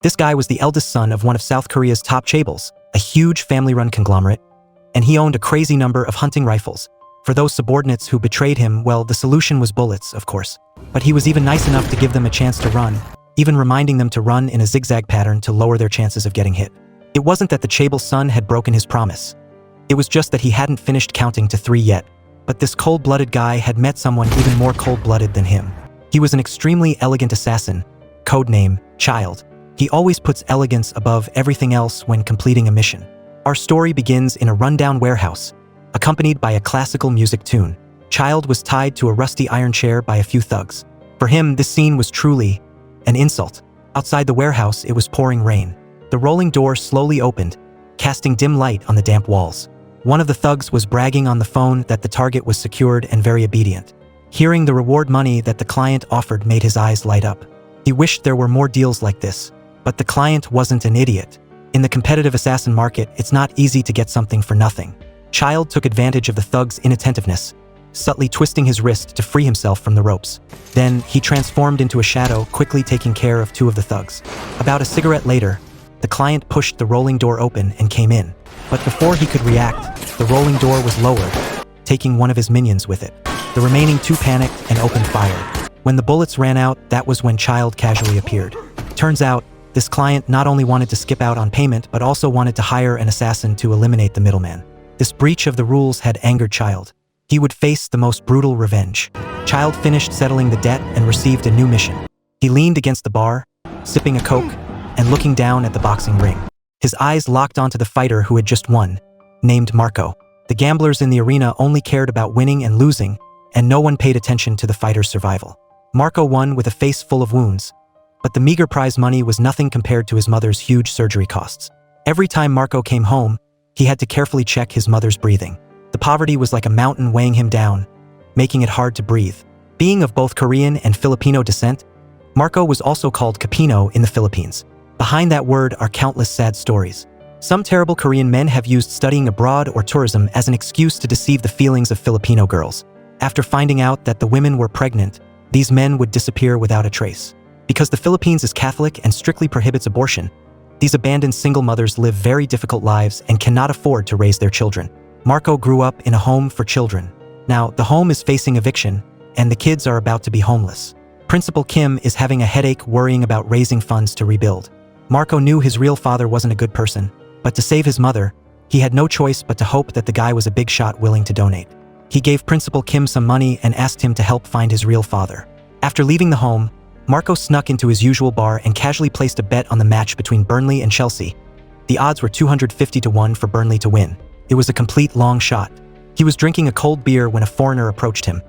This guy was the eldest son of one of South Korea's top chaebols, a huge family-run conglomerate, and he owned a crazy number of hunting rifles. For those subordinates who betrayed him, well, the solution was bullets, of course. But he was even nice enough to give them a chance to run, even reminding them to run in a zigzag pattern to lower their chances of getting hit. It wasn't that the chaebol son had broken his promise. It was just that he hadn't finished counting to 3 yet. But this cold-blooded guy had met someone even more cold-blooded than him. He was an extremely elegant assassin, codename Childe. He always puts elegance above everything else when completing a mission. Our story begins in a rundown warehouse, accompanied by a classical music tune. Childe was tied to a rusty iron chair by a few thugs. For him, this scene was truly an insult. Outside the warehouse, it was pouring rain. The rolling door slowly opened, casting dim light on the damp walls. One of the thugs was bragging on the phone that the target was secured and very obedient. Hearing the reward money that the client offered made his eyes light up. He wished there were more deals like this, but the client wasn't an idiot. In the competitive assassin market, it's not easy to get something for nothing. Childe took advantage of the thug's inattentiveness, subtly twisting his wrist to free himself from the ropes. Then, he transformed into a shadow, quickly taking care of 2 of the thugs. About a cigarette later, the client pushed the rolling door open and came in. But before he could react, the rolling door was lowered, taking one of his minions with it. The remaining 2 panicked and opened fire. When the bullets ran out, that was when Childe casually appeared. Turns out, this client not only wanted to skip out on payment, but also wanted to hire an assassin to eliminate the middleman. This breach of the rules had angered Childe. He would face the most brutal revenge. Childe finished settling the debt and received a new mission. He leaned against the bar, sipping a Coke, and looking down at the boxing ring. His eyes locked onto the fighter who had just won, named Marco. The gamblers in the arena only cared about winning and losing, and no one paid attention to the fighter's survival. Marco won with a face full of wounds, but the meager prize money was nothing compared to his mother's huge surgery costs. Every time Marco came home, he had to carefully check his mother's breathing. The poverty was like a mountain weighing him down, making it hard to breathe. Being of both Korean and Filipino descent, Marco was also called Capino in the Philippines. Behind that word are countless sad stories. Some terrible Korean men have used studying abroad or tourism as an excuse to deceive the feelings of Filipino girls. After finding out that the women were pregnant, these men would disappear without a trace. Because the Philippines is Catholic and strictly prohibits abortion, these abandoned single mothers live very difficult lives and cannot afford to raise their children. Marco grew up in a home for children. Now, the home is facing eviction, and the kids are about to be homeless. Principal Kim is having a headache worrying about raising funds to rebuild. Marco knew his real father wasn't a good person, but to save his mother, he had no choice but to hope that the guy was a big shot willing to donate. He gave Principal Kim some money and asked him to help find his real father. After leaving the home, Marco snuck into his usual bar and casually placed a bet on the match between Burnley and Chelsea. The odds were 250 to 1 for Burnley to win. It was a complete long shot. He was drinking a cold beer when a foreigner approached him,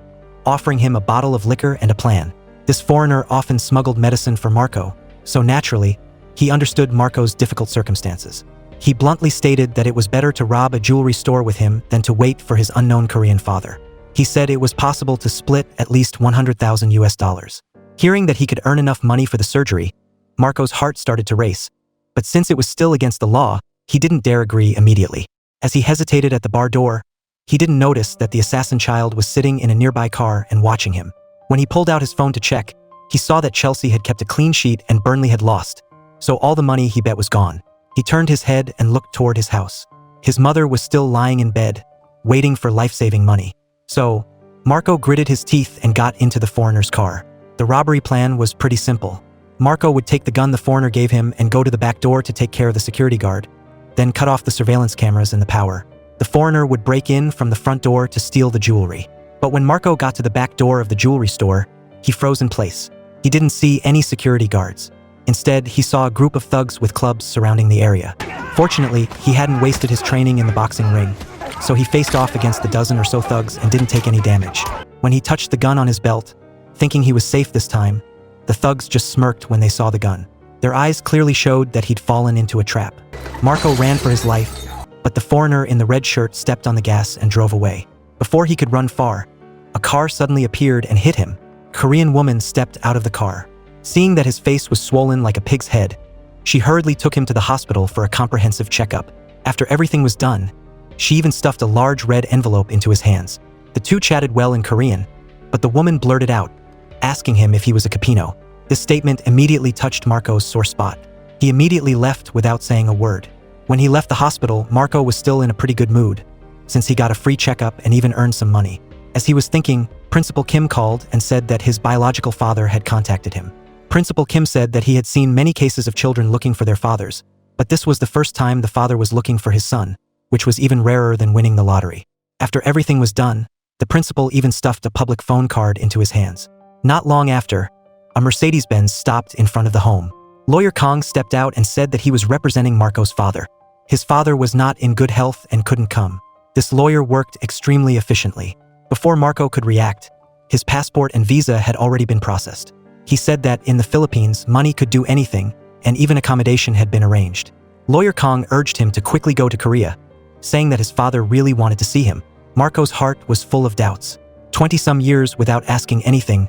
offering him a bottle of liquor and a plan. This foreigner often smuggled medicine for Marco, so naturally, he understood Marco's difficult circumstances. He bluntly stated that it was better to rob a jewelry store with him than to wait for his unknown Korean father. He said it was possible to split at least $100,000. Hearing that he could earn enough money for the surgery, Marco's heart started to race. But since it was still against the law, he didn't dare agree immediately. As he hesitated at the bar door, he didn't notice that the assassin Childe was sitting in a nearby car and watching him. When he pulled out his phone to check, he saw that Chelsea had kept a clean sheet and Burnley had lost, so all the money he bet was gone. He turned his head and looked toward his house. His mother was still lying in bed, waiting for life-saving money. So, Marco gritted his teeth and got into the foreigner's car. The robbery plan was pretty simple. Marco would take the gun the foreigner gave him and go to the back door to take care of the security guard, then cut off the surveillance cameras and the power. The foreigner would break in from the front door to steal the jewelry. But when Marco got to the back door of the jewelry store, he froze in place. He didn't see any security guards. Instead, he saw a group of thugs with clubs surrounding the area. Fortunately, he hadn't wasted his training in the boxing ring, so he faced off against the dozen or so thugs and didn't take any damage. When he touched the gun on his belt, thinking he was safe this time, the thugs just smirked when they saw the gun. Their eyes clearly showed that he'd fallen into a trap. Marco ran for his life, but the foreigner in the red shirt stepped on the gas and drove away. Before he could run far, a car suddenly appeared and hit him. A Korean woman stepped out of the car. Seeing that his face was swollen like a pig's head, she hurriedly took him to the hospital for a comprehensive checkup. After everything was done, she even stuffed a large red envelope into his hands. The two chatted well in Korean, but the woman blurted out, asking him if he was a Capino. This statement immediately touched Marco's sore spot. He immediately left without saying a word. When he left the hospital, Marco was still in a pretty good mood, since he got a free checkup and even earned some money. As he was thinking, Principal Kim called and said that his biological father had contacted him. Principal Kim said that he had seen many cases of children looking for their fathers, but this was the first time the father was looking for his son, which was even rarer than winning the lottery. After everything was done, the principal even stuffed a public phone card into his hands. Not long after, a Mercedes-Benz stopped in front of the home. Lawyer Kong stepped out and said that he was representing Marco's father. His father was not in good health and couldn't come. This lawyer worked extremely efficiently. Before Marco could react, his passport and visa had already been processed. He said that in the Philippines, money could do anything, and even accommodation had been arranged. Lawyer Kong urged him to quickly go to Korea, saying that his father really wanted to see him. Marco's heart was full of doubts. 20-some years without asking anything,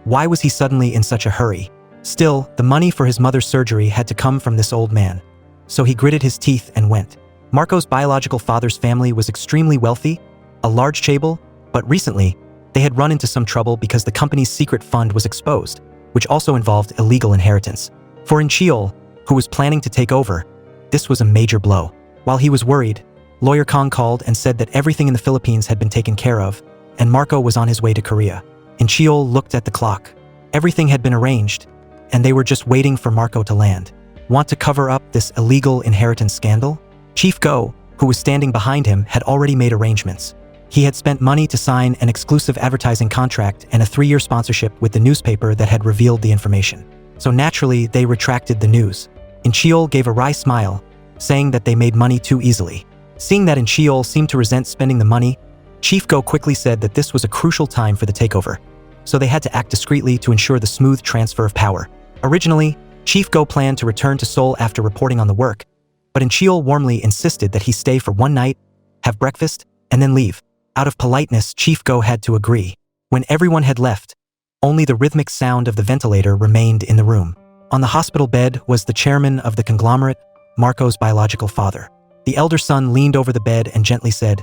why was he suddenly in such a hurry? Still, the money for his mother's surgery had to come from this old man, so he gritted his teeth and went. Marco's biological father's family was extremely wealthy, a large chaebol, but recently, they had run into some trouble because the company's secret fund was exposed, which also involved illegal inheritance. For Childe, who was planning to take over, this was a major blow. While he was worried, Lawyer Kong called and said that everything in the Philippines had been taken care of, and Marco was on his way to Korea. Childe looked at the clock. Everything had been arranged, and they were just waiting for Marco to land. Want to cover up this illegal inheritance scandal? Chief Go, who was standing behind him, had already made arrangements. He had spent money to sign an exclusive advertising contract and a 3-year sponsorship with the newspaper that had revealed the information. So naturally, they retracted the news. Childe gave a wry smile, saying that they made money too easily. Seeing that Childe seemed to resent spending the money, Chief Go quickly said that this was a crucial time for the takeover, so they had to act discreetly to ensure the smooth transfer of power. Originally, Chief Go planned to return to Seoul after reporting on the work, but Childe warmly insisted that he stay for one night, have breakfast, and then leave. Out of politeness, Chief Go had to agree. When everyone had left, only the rhythmic sound of the ventilator remained in the room. On the hospital bed was the chairman of the Conglomerate, Marco's biological father. The elder son leaned over the bed and gently said,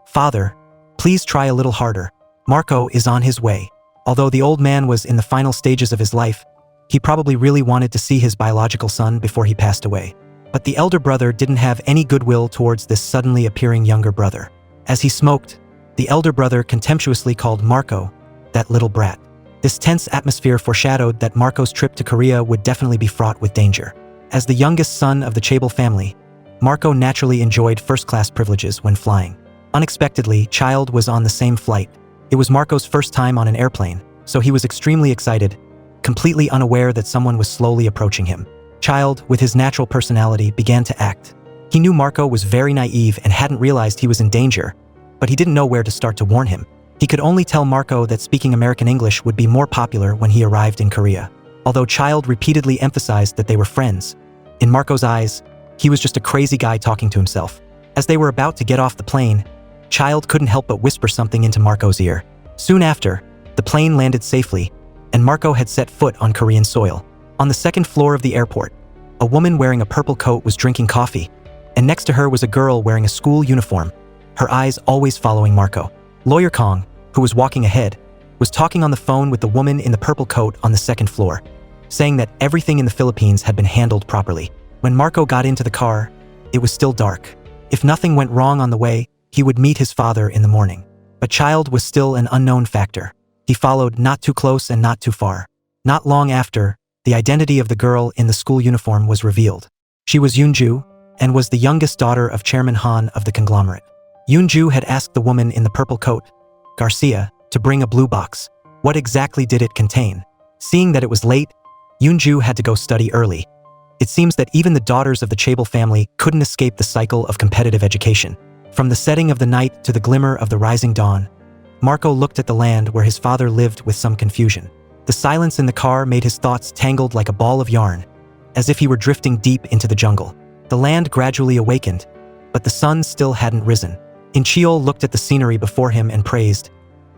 "Father, please try a little harder. Marco is on his way." Although the old man was in the final stages of his life, he probably really wanted to see his biological son before he passed away. But the elder brother didn't have any goodwill towards this suddenly appearing younger brother. As he smoked, the elder brother contemptuously called Marco that little brat. This tense atmosphere foreshadowed that Marco's trip to Korea would definitely be fraught with danger. As the youngest son of the Chaebol family, Marco naturally enjoyed first-class privileges when flying. Unexpectedly, Childe was on the same flight. It was Marco's first time on an airplane, so he was extremely excited, completely unaware that someone was slowly approaching him. Childe, with his natural personality, began to act. He knew Marco was very naive and hadn't realized he was in danger, but he didn't know where to start to warn him. He could only tell Marco that speaking American English would be more popular when he arrived in Korea. Although Childe repeatedly emphasized that they were friends, in Marco's eyes, he was just a crazy guy talking to himself. As they were about to get off the plane, Childe couldn't help but whisper something into Marco's ear. Soon after, the plane landed safely, and Marco had set foot on Korean soil. On the second floor of the airport, a woman wearing a purple coat was drinking coffee, and next to her was a girl wearing a school uniform, her eyes always following Marco. Lawyer Kong, who was walking ahead, was talking on the phone with the woman in the purple coat on the second floor, saying that everything in the Philippines had been handled properly. When Marco got into the car, it was still dark. If nothing went wrong on the way, he would meet his father in the morning. But Childe was still an unknown factor. He followed not too close and not too far. Not long after, the identity of the girl in the school uniform was revealed. She was Yoonju, and was the youngest daughter of Chairman Han of the Conglomerate. Yoonju had asked the woman in the purple coat, Garcia, to bring a blue box. What exactly did it contain? Seeing that it was late, Yoonju had to go study early. It seems that even the daughters of the Chaebol family couldn't escape the cycle of competitive education. From the setting of the night to the glimmer of the rising dawn, Marco looked at the land where his father lived with some confusion. The silence in the car made his thoughts tangled like a ball of yarn, as if he were drifting deep into the jungle. The land gradually awakened, but the sun still hadn't risen. Childe looked at the scenery before him and praised,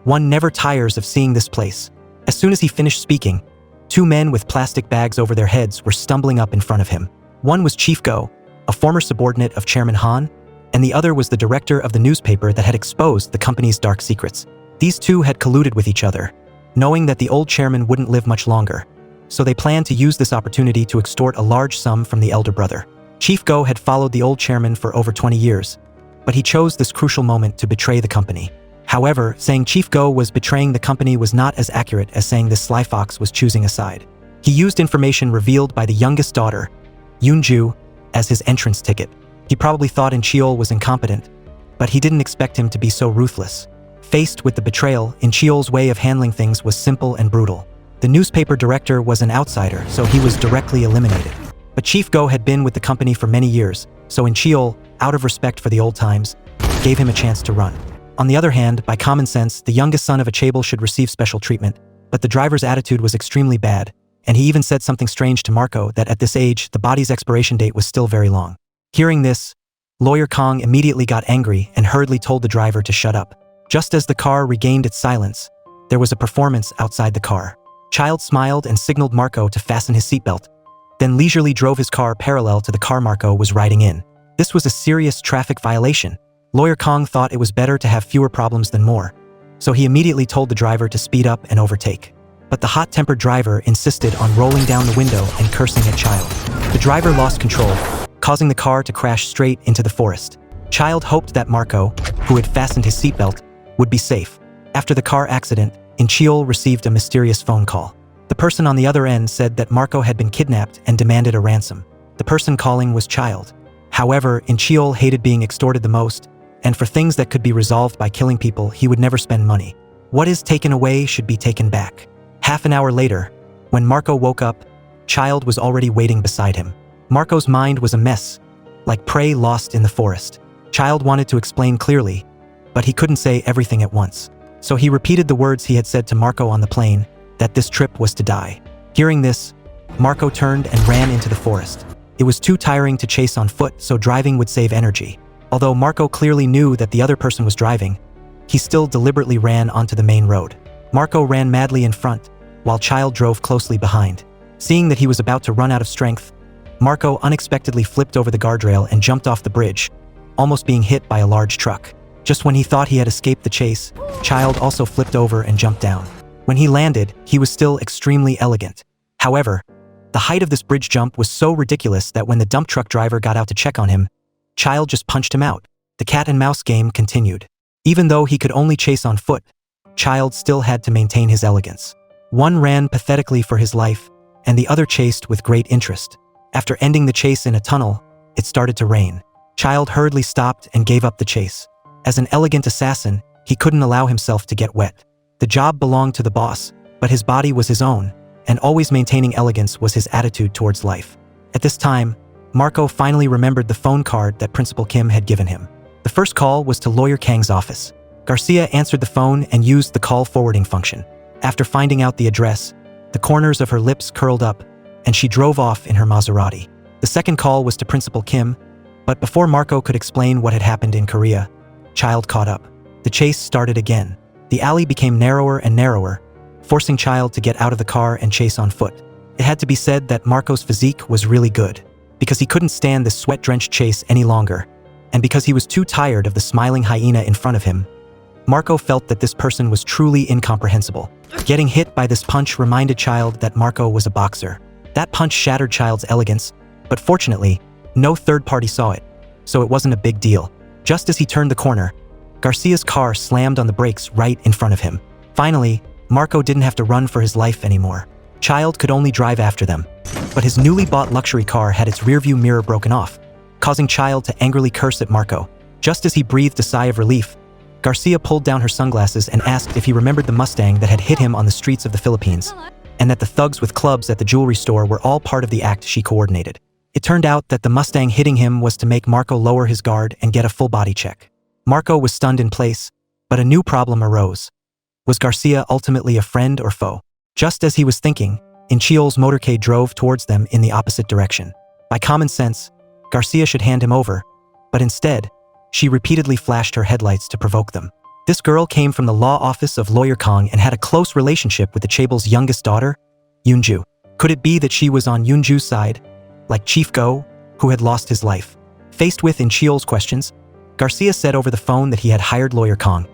"One never tires of seeing this place." As soon as he finished speaking, 2 men with plastic bags over their heads were stumbling up in front of him. One was Chief Go, a former subordinate of Chairman Han, and the other was the director of the newspaper that had exposed the company's dark secrets. These two had colluded with each other, knowing that the old chairman wouldn't live much longer. so they planned to use this opportunity to extort a large sum from the elder brother. Chief Go had followed the old chairman for over 20 years, but he chose this crucial moment to betray the company. However, saying Chief Go was betraying the company was not as accurate as saying this sly fox was choosing a side. He used information revealed by the youngest daughter, Yoonju, as his entrance ticket. He probably thought Incheol was incompetent, but he didn't expect him to be so ruthless. Faced with the betrayal, Incheol's way of handling things was simple and brutal. The newspaper director was an outsider, so he was directly eliminated. But Chief Go had been with the company for many years, so Incheol, out of respect for the old times, gave him a chance to run. On the other hand, by common sense, the youngest son of a chaebol should receive special treatment, but the driver's attitude was extremely bad, and he even said something strange to Marco that at this age, the body's expiration date was still very long. Hearing this, Lawyer Kong immediately got angry and hurriedly told the driver to shut up. Just as the car regained its silence, there was a performance outside the car. Childe smiled and signaled Marco to fasten his seatbelt, then leisurely drove his car parallel to the car Marco was riding in. This was a serious traffic violation. Lawyer Kong thought it was better to have fewer problems than more, so he immediately told the driver to speed up and overtake. But the hot-tempered driver insisted on rolling down the window and cursing at Childe. The driver lost control, causing the car to crash straight into the forest. Childe hoped that Marco, who had fastened his seatbelt, would be safe. After the car accident, Incheol received a mysterious phone call. The person on the other end said that Marco had been kidnapped and demanded a ransom. The person calling was Childe. However, Incheol hated being extorted the most, and for things that could be resolved by killing people, he would never spend money. What is taken away should be taken back. Half an hour later, when Marco woke up, Childe was already waiting beside him. Marco's mind was a mess, like prey lost in the forest. Childe wanted to explain clearly, but he couldn't say everything at once. So he repeated the words he had said to Marco on the plane, that this trip was to die. Hearing this, Marco turned and ran into the forest. It was too tiring to chase on foot, so driving would save energy. Although Marco clearly knew that the other person was driving, he still deliberately ran onto the main road. Marco ran madly in front, while Childe drove closely behind. Seeing that he was about to run out of strength, Marco unexpectedly flipped over the guardrail and jumped off the bridge, almost being hit by a large truck. Just when he thought he had escaped the chase, Childe also flipped over and jumped down. When he landed, he was still extremely elegant. However, the height of this bridge jump was so ridiculous that when the dump truck driver got out to check on him, Childe just punched him out. The cat and mouse game continued. Even though he could only chase on foot, Childe still had to maintain his elegance. One ran pathetically for his life, and the other chased with great interest. After ending the chase in a tunnel, it started to rain. Childe hurriedly stopped and gave up the chase. As an elegant assassin, he couldn't allow himself to get wet. The job belonged to the boss, but his body was his own, and always maintaining elegance was his attitude towards life. At this time, Marco finally remembered the phone card that Principal Kim had given him. The first call was to Lawyer Kang's office. Garcia answered the phone and used the call forwarding function. After finding out the address, the corners of her lips curled up, and she drove off in her Maserati. The second call was to Principal Kim, but before Marco could explain what had happened in Korea, Childe caught up. The chase started again. The alley became narrower and narrower, forcing Childe to get out of the car and chase on foot. It had to be said that Marco's physique was really good, because he couldn't stand the sweat-drenched chase any longer, and because he was too tired of the smiling hyena in front of him. Marco felt that this person was truly incomprehensible. Getting hit by this punch reminded Childe that Marco was a boxer. That punch shattered Childe's elegance, but fortunately, no third party saw it, so it wasn't a big deal. Just as he turned the corner, Garcia's car slammed on the brakes right in front of him. Finally, Marco didn't have to run for his life anymore. Childe could only drive after them, but his newly bought luxury car had its rearview mirror broken off, causing Childe to angrily curse at Marco. Just as he breathed a sigh of relief, Garcia pulled down her sunglasses and asked if he remembered the Mustang that had hit him on the streets of the Philippines, and that the thugs with clubs at the jewelry store were all part of the act she coordinated. It turned out that the Mustang hitting him was to make Marco lower his guard and get a full body check. Marco was stunned in place, but a new problem arose. Was Garcia ultimately a friend or foe? Just as he was thinking, Incheol's motorcade drove towards them in the opposite direction. By common sense, Garcia should hand him over, but instead, she repeatedly flashed her headlights to provoke them. This girl came from the law office of Lawyer Kong and had a close relationship with the chaebol's youngest daughter, Yoonju. Could it be that she was on Yoonju's side, like Chief Go, who had lost his life? Faced with Incheol's questions, Garcia said over the phone that he had hired Lawyer Kong,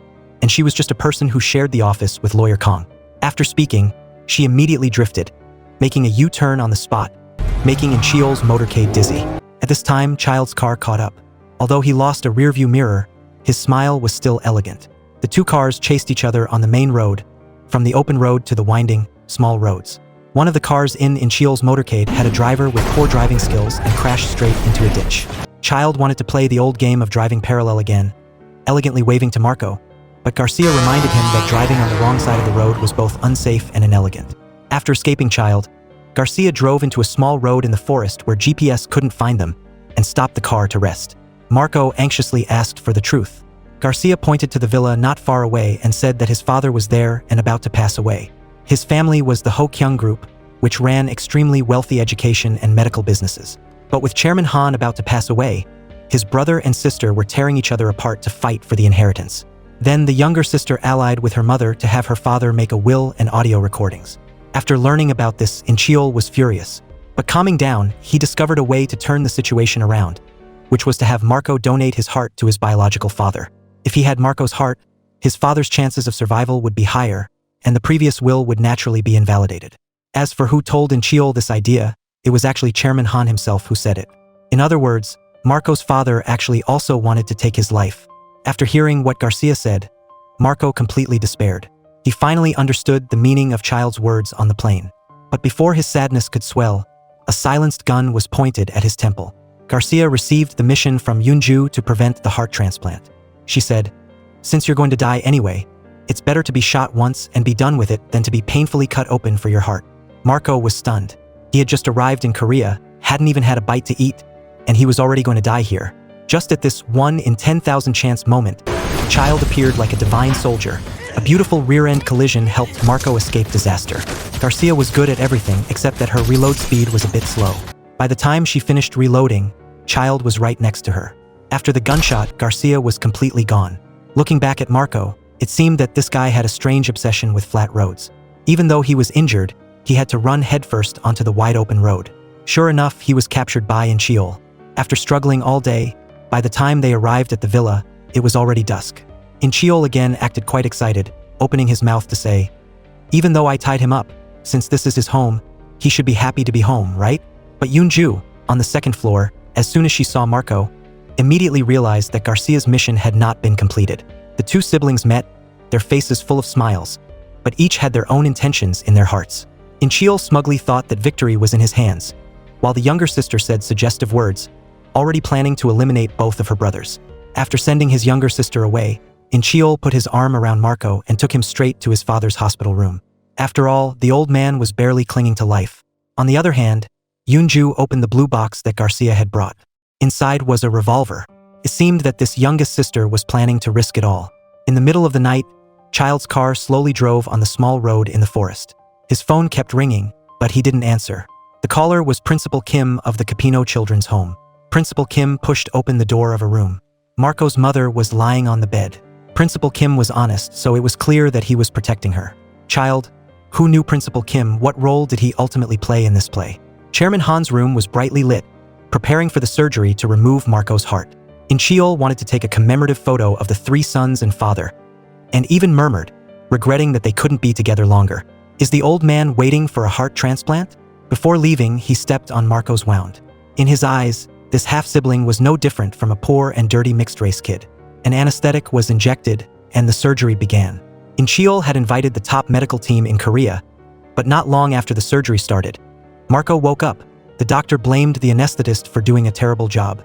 and she was just a person who shared the office with Lawyer Kong. After speaking, she immediately drifted, making a U-turn on the spot, making Childe's motorcade dizzy. At this time, Childe's car caught up. Although he lost a rearview mirror, his smile was still elegant. The two cars chased each other on the main road, from the open road to the winding, small roads. One of the cars in Childe's motorcade had a driver with poor driving skills and crashed straight into a ditch. Childe wanted to play the old game of driving parallel again, elegantly waving to Marco, but Garcia reminded him that driving on the wrong side of the road was both unsafe and inelegant. After escaping Childe, Garcia drove into a small road in the forest where GPS couldn't find them and stopped the car to rest. Marco anxiously asked for the truth. Garcia pointed to the villa not far away and said that his father was there and about to pass away. His family was the Ho Kyung Group, which ran extremely wealthy education and medical businesses. But with Chairman Han about to pass away, his brother and sister were tearing each other apart to fight for the inheritance. Then the younger sister allied with her mother to have her father make a will and audio recordings. After learning about this, Childe was furious. But calming down, he discovered a way to turn the situation around, which was to have Marco donate his heart to his biological father. If he had Marco's heart, his father's chances of survival would be higher, and the previous will would naturally be invalidated. As for who told Childe this idea, it was actually Chairman Han himself who said it. In other words, Marco's father actually also wanted to take his life. After hearing what Garcia said, Marco completely despaired. He finally understood the meaning of Childe's words on the plane. But before his sadness could swell, a silenced gun was pointed at his temple. Garcia received the mission from Yunju to prevent the heart transplant. She said, "Since you're going to die anyway, it's better to be shot once and be done with it than to be painfully cut open for your heart." Marco was stunned. He had just arrived in Korea, hadn't even had a bite to eat, and he was already going to die here. Just at this 1 in 10,000 chance moment, Childe appeared like a divine soldier. A beautiful rear-end collision helped Marco escape disaster. Garcia was good at everything except that her reload speed was a bit slow. By the time she finished reloading, Childe was right next to her. After the gunshot, Garcia was completely gone. Looking back at Marco, it seemed that this guy had a strange obsession with flat roads. Even though he was injured, he had to run headfirst onto the wide-open road. Sure enough, he was captured by Childe. After struggling all day, by the time they arrived at the villa, it was already dusk. Childe again acted quite excited, opening his mouth to say, "Even though I tied him up, since this is his home, he should be happy to be home, right?" But Yunju, on the second floor, as soon as she saw Marco, immediately realized that Garcia's mission had not been completed. The two siblings met, their faces full of smiles, but each had their own intentions in their hearts. Childe smugly thought that victory was in his hands, while the younger sister said suggestive words, already planning to eliminate both of her brothers. After sending his younger sister away, Childe put his arm around Marco and took him straight to his father's hospital room. After all, the old man was barely clinging to life. On the other hand, Yunju opened the blue box that Garcia had brought. Inside was a revolver. It seemed that this youngest sister was planning to risk it all. In the middle of the night, Childe's car slowly drove on the small road in the forest. His phone kept ringing, but he didn't answer. The caller was Principal Kim of the Capino Children's Home. Principal Kim pushed open the door of a room. Marco's mother was lying on the bed. Principal Kim was honest, so it was clear that he was protecting her. Childe, who knew Principal Kim? What role did he ultimately play in this play? Chairman Han's room was brightly lit, preparing for the surgery to remove Marco's heart. Childe wanted to take a commemorative photo of the three sons and father, and even murmured, regretting that they couldn't be together longer. Is the old man waiting for a heart transplant? Before leaving, he stepped on Marco's wound. In his eyes, this half-sibling was no different from a poor and dirty mixed-race kid. An anesthetic was injected, and the surgery began. Childe had invited the top medical team in Korea, but not long after the surgery started, Marco woke up. The doctor blamed the anesthetist for doing a terrible job,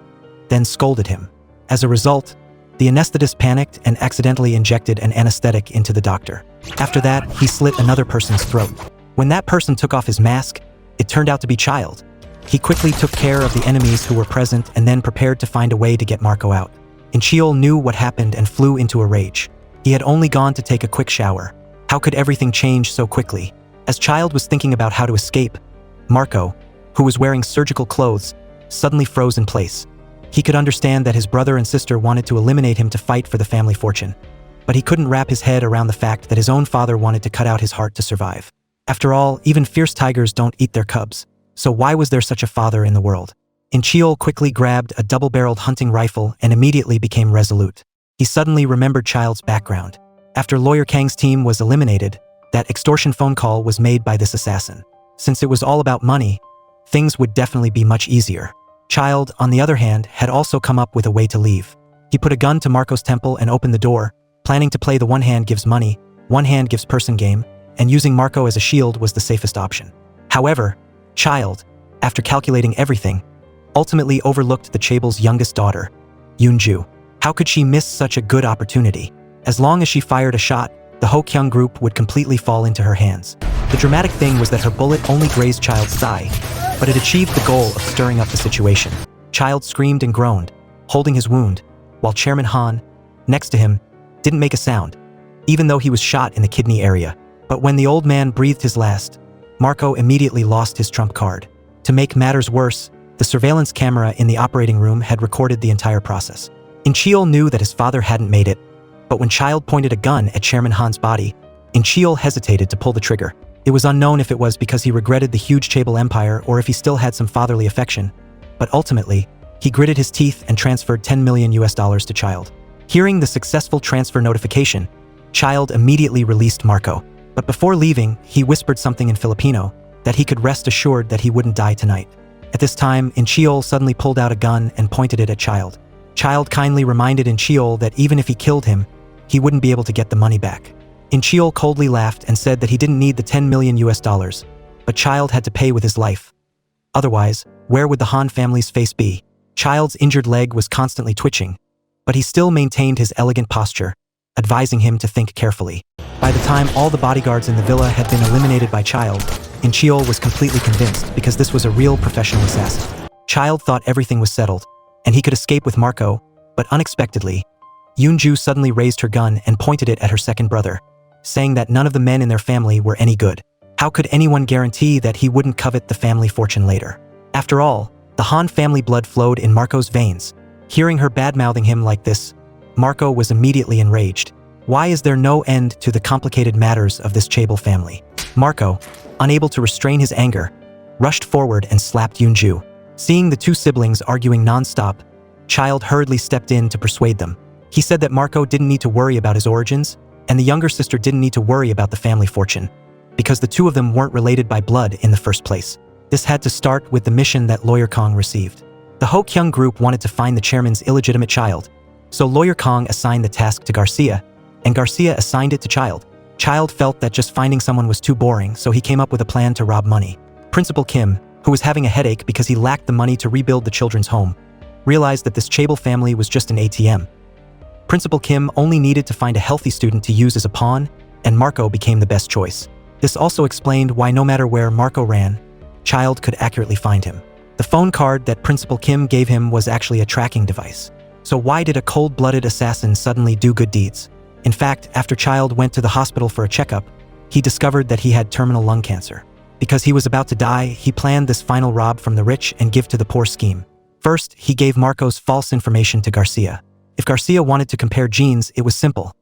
then scolded him. As a result, the anesthetist panicked and accidentally injected an anesthetic into the doctor. After that, he slit another person's throat. When that person took off his mask, it turned out to be Childe. He quickly took care of the enemies who were present and then prepared to find a way to get Marco out. Childe knew what happened and flew into a rage. He had only gone to take a quick shower. How could everything change so quickly? As Childe was thinking about how to escape, Marco, who was wearing surgical clothes, suddenly froze in place. He could understand that his brother and sister wanted to eliminate him to fight for the family fortune, but he couldn't wrap his head around the fact that his own father wanted to cut out his heart to survive. After all, even fierce tigers don't eat their cubs, so why was there such a father in the world? Childe quickly grabbed a double-barreled hunting rifle and immediately became resolute. He suddenly remembered Childe's background. After Lawyer Kang's team was eliminated, that extortion phone call was made by this assassin. since it was all about money, things would definitely be much easier. Childe, on the other hand, had also come up with a way to leave. He put a gun to Marco's temple and opened the door, planning to play the one hand gives money, one hand gives person game, and using Marco as a shield was the safest option. However, Childe, after calculating everything, ultimately overlooked the Chable's youngest daughter, Yoonju. How could she miss such a good opportunity? As long as she fired a shot, the Ho-kyung group would completely fall into her hands. The dramatic thing was that her bullet only grazed Childe's thigh, but it achieved the goal of stirring up the situation. Childe screamed and groaned, holding his wound, while Chairman Han, next to him, didn't make a sound, even though he was shot in the kidney area. But when the old man breathed his last, Marco immediately lost his trump card. To make matters worse, the surveillance camera in the operating room had recorded the entire process. Incheol knew that his father hadn't made it, but when Childe pointed a gun at Chairman Han's body, Incheol hesitated to pull the trigger. It was unknown if it was because he regretted the huge Chable empire or if he still had some fatherly affection, but ultimately, he gritted his teeth and transferred $10 million to Childe. Hearing the successful transfer notification, Childe immediately released Marco. But before leaving, he whispered something in Filipino, that he could rest assured that he wouldn't die tonight. At this time, Incheol suddenly pulled out a gun and pointed it at Childe. Childe kindly reminded Incheol that even if he killed him, he wouldn't be able to get the money back. Incheol coldly laughed and said that he didn't need the $10 million, but Childe had to pay with his life. Otherwise, where would the Han family's face be? Childe's injured leg was constantly twitching, but he still maintained his elegant posture, advising him to think carefully. By the time all the bodyguards in the villa had been eliminated by Childe, Incheol was completely convinced because this was a real professional assassin. Childe thought everything was settled, and he could escape with Marco, but unexpectedly, Yoonju suddenly raised her gun and pointed it at her second brother, saying that none of the men in their family were any good. How could anyone guarantee that he wouldn't covet the family fortune later? After all, the Han family blood flowed in Marco's veins. Hearing her bad-mouthing him like this, Marco was immediately enraged. Why is there no end to the complicated matters of this Chable family? Marco, unable to restrain his anger, rushed forward and slapped Yoonju. Seeing the two siblings arguing non-stop, Childe hurriedly stepped in to persuade them. He said that Marco didn't need to worry about his origins, and the younger sister didn't need to worry about the family fortune, because the two of them weren't related by blood in the first place. This had to start with the mission that Lawyer Kong received. The Ho-kyung group wanted to find the chairman's illegitimate child, so Lawyer Kong assigned the task to Garcia, and Garcia assigned it to Childe. Childe felt that just finding someone was too boring, so he came up with a plan to rob money. Principal Kim, who was having a headache because he lacked the money to rebuild the children's home, realized that this Chable family was just an ATM. Principal Kim only needed to find a healthy student to use as a pawn, and Marco became the best choice. This also explained why no matter where Marco ran, Childe could accurately find him. The phone card that Principal Kim gave him was actually a tracking device. So why did a cold-blooded assassin suddenly do good deeds? In fact, after Childe went to the hospital for a checkup, he discovered that he had terminal lung cancer. Because he was about to die, he planned this final rob from the rich and give to the poor scheme. First, he gave Marco's false information to Garcia. If Garcia wanted to compare genes, it was simple.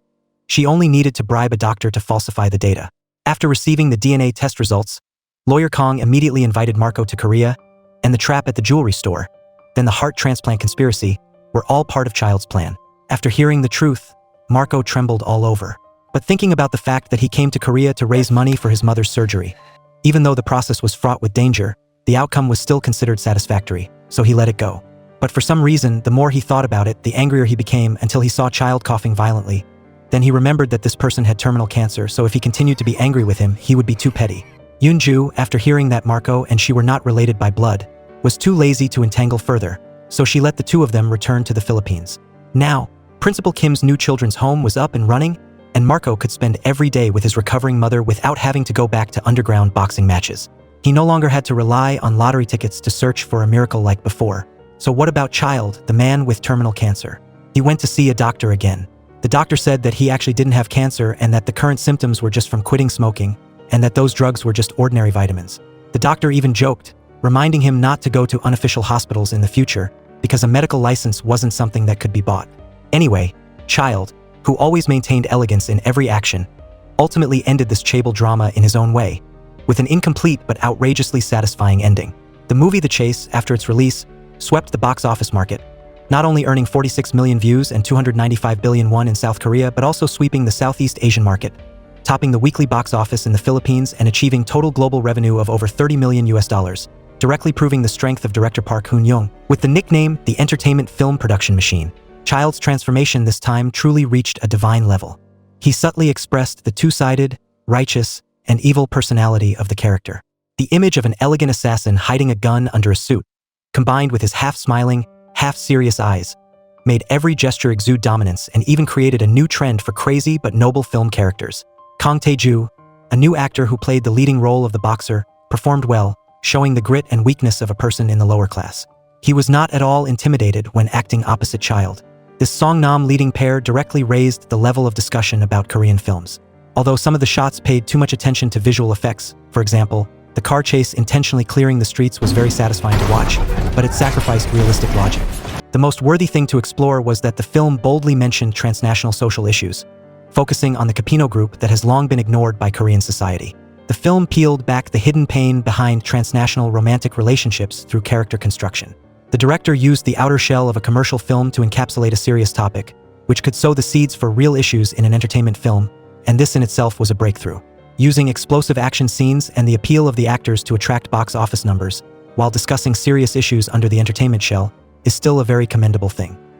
She only needed to bribe a doctor to falsify the data. After receiving the DNA test results, Lawyer Kong immediately invited Marco to Korea, and the trap at the jewelry store, then the heart transplant conspiracy, were all part of Childe's plan. After hearing the truth, Marco trembled all over. But thinking about the fact that he came to Korea to raise money for his mother's surgery, even though the process was fraught with danger, the outcome was still considered satisfactory, so he let it go. But for some reason, the more he thought about it, the angrier he became until he saw Childe coughing violently. Then he remembered that this person had terminal cancer, so if he continued to be angry with him, he would be too petty. Yoonju, after hearing that Marco and she were not related by blood, was too lazy to entangle further, so she let the two of them return to the Philippines. Now, Principal Kim's new children's home was up and running, and Marco could spend every day with his recovering mother without having to go back to underground boxing matches. He no longer had to rely on lottery tickets to search for a miracle like before. So what about Childe, the man with terminal cancer? He went to see a doctor again. The doctor said that he actually didn't have cancer and that the current symptoms were just from quitting smoking, and that those drugs were just ordinary vitamins. The doctor even joked, reminding him not to go to unofficial hospitals in the future because a medical license wasn't something that could be bought. Anyway, Childe, who always maintained elegance in every action, ultimately ended this Chable drama in his own way, with an incomplete but outrageously satisfying ending. The movie The Chase, after its release, swept the box office market, not only earning 46 million views and 295 billion won in South Korea, but also sweeping the Southeast Asian market, topping the weekly box office in the Philippines and achieving total global revenue of over $30 million, directly proving the strength of director Park Hoon-young. With the nickname the entertainment film production machine, Childe's transformation this time truly reached a divine level. He subtly expressed the two-sided, righteous, and evil personality of the character. The image of an elegant assassin hiding a gun under a suit, combined with his half-smiling, half-serious eyes, made every gesture exude dominance and even created a new trend for crazy but noble film characters. Kang Tae-ju, a new actor who played the leading role of the boxer, performed well, showing the grit and weakness of a person in the lower class. He was not at all intimidated when acting opposite Childe. This Songnam leading pair directly raised the level of discussion about Korean films. Although some of the shots paid too much attention to visual effects, for example, the car chase intentionally clearing the streets was very satisfying to watch, but it sacrificed realistic logic. The most worthy thing to explore was that the film boldly mentioned transnational social issues, focusing on the Capino group that has long been ignored by Korean society. The film peeled back the hidden pain behind transnational romantic relationships through character construction. The director used the outer shell of a commercial film to encapsulate a serious topic, which could sow the seeds for real issues in an entertainment film, and this in itself was a breakthrough. Using explosive action scenes and the appeal of the actors to attract box office numbers, while discussing serious issues under the entertainment shell, is still a very commendable thing.